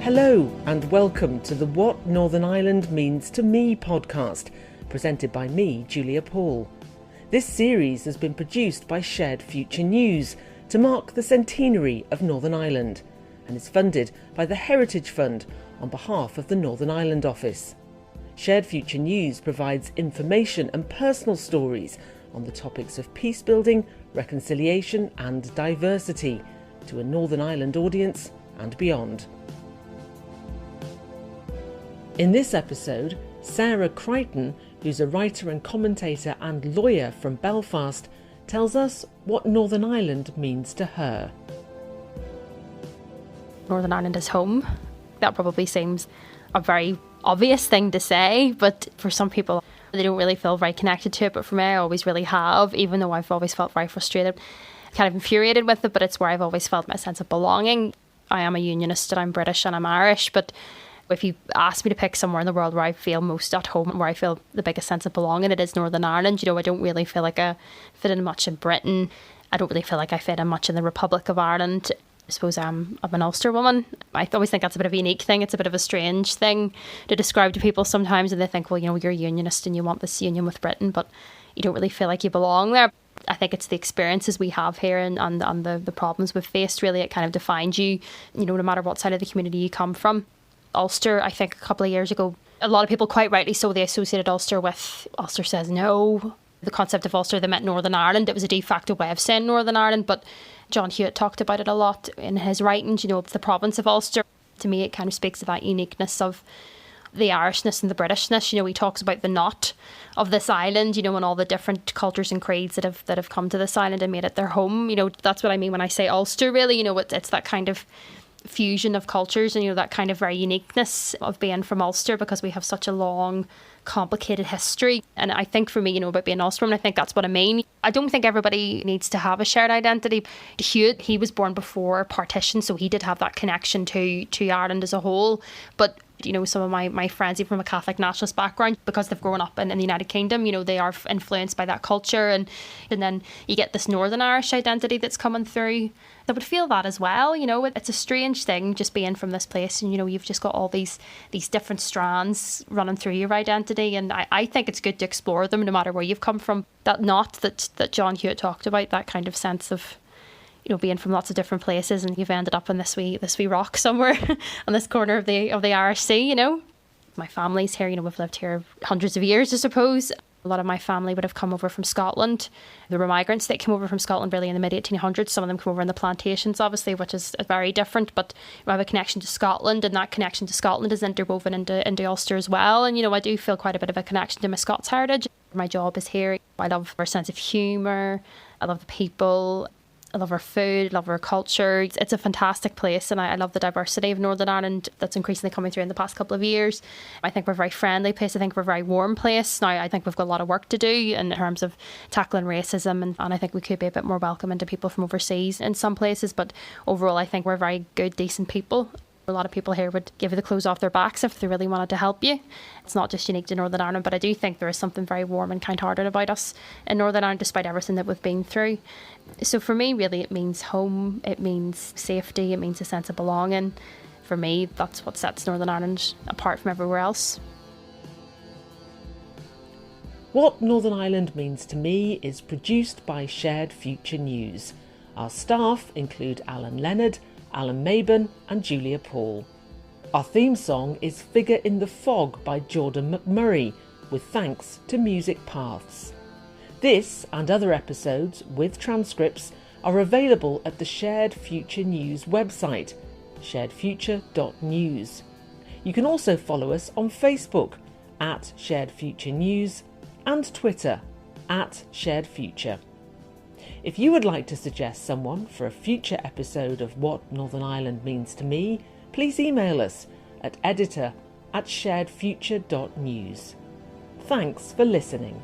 Hello and welcome to the What Northern Ireland Means to Me podcast, presented by me, Julia Paul. This series has been produced by Shared Future News to mark the centenary of Northern Ireland and is funded by the Heritage Fund on behalf of the Northern Ireland Office. Shared Future News provides information and personal stories on the topics of peace building, reconciliation and diversity to a Northern Ireland audience and beyond. In this episode, Sarah Creighton, who's a writer and commentator and lawyer from Belfast, tells us what Northern Ireland means to her. Northern Ireland is home. That probably seems a very obvious thing to say, but for some people, they don't really feel very connected to it. But for me, I always really have, even though I've always felt very frustrated, kind of infuriated with it, but it's where I've always felt a sense of belonging. I am a unionist and I'm British and I'm Irish, but if you ask me to pick somewhere in the world where I feel most at home, where I feel the biggest sense of belonging, it is Northern Ireland. You know, I don't really feel like I fit in much in Britain. I don't really feel like I fit in much in the Republic of Ireland. I suppose I'm an Ulster woman. I always think that's a bit of a unique thing. It's a bit of a strange thing to describe to people sometimes, and they think, well, you know, you're a unionist and you want this union with Britain, but you don't really feel like you belong there. I think it's the experiences we have here and the problems we've faced, really, it kind of defines you, you know, no matter what side of the community you come from. Ulster, I think a couple of years ago, a lot of people quite rightly so, they associated Ulster with Ulster Says No. The concept of Ulster, they meant Northern Ireland. It was a de facto way of saying Northern Ireland, but John Hewitt talked about it a lot in his writings. You know, it's the province of Ulster. To me, it kind of speaks to that uniqueness of the Irishness and the Britishness. You know, he talks about the knot of this island, you know, and all the different cultures and creeds that have come to this island and made it their home. You know, that's what I mean when I say Ulster, really. You know, it's that kind of fusion of cultures and, you know, that kind of very uniqueness of being from Ulster, because we have such a long, complicated history. And I think for me, you know, about being Ulster, I think that's what I mean. I don't think everybody needs to have a shared identity. Hewitt, he was born before partition, so he did have that connection to Ireland as a whole. But you know, some of my friends, even from a Catholic nationalist background, because they've grown up in the United Kingdom, you know, they are influenced by that culture. And then you get this Northern Irish identity that's coming through. They would feel that as well. You know, it's a strange thing just being from this place. And, you know, you've just got all these different strands running through your identity. And I think it's good to explore them no matter where you've come from. That knot that John Hewitt talked about, that kind of sense of, you know, being from lots of different places, and you've ended up in this wee rock somewhere on this corner of the Irish Sea, you know. My family's here, you know, we've lived here hundreds of years, I suppose. A lot of my family would have come over from Scotland. There were migrants that came over from Scotland really in the mid-1800s. Some of them came over in the plantations, obviously, which is very different. But I have a connection to Scotland, and that connection to Scotland is interwoven into Ulster as well. And, you know, I do feel quite a bit of a connection to my Scots heritage. My job is here. I love our sense of humour. I love the people. I love our food, love our culture. It's a fantastic place, and I love the diversity of Northern Ireland that's increasingly coming through in the past couple of years. I think we're a very friendly place. I think we're a very warm place. Now, I think we've got a lot of work to do in terms of tackling racism, and I think we could be a bit more welcoming to people from overseas in some places, but overall I think we're very good, decent people. A lot of people here would give you the clothes off their backs if they really wanted to help you. It's not just unique to Northern Ireland, but I do think there is something very warm and kind-hearted about us in Northern Ireland, despite everything that we've been through. So for me, really, it means home, it means safety, it means a sense of belonging. For me, that's what sets Northern Ireland apart from everywhere else. What Northern Ireland Means to Me is produced by Shared Future News. Our staff include Alan Leonard, Alan Maben and Julia Paul. Our theme song is Figure in the Fog by Jordan McMurray, with thanks to Music Paths. This and other episodes with transcripts are available at the Shared Future News website, sharedfuture.news. You can also follow us on Facebook at Shared Future News and Twitter at Shared Future. If you would like to suggest someone for a future episode of What Northern Ireland Means to Me, please email us at editor@sharedfuture.news. Thanks for listening.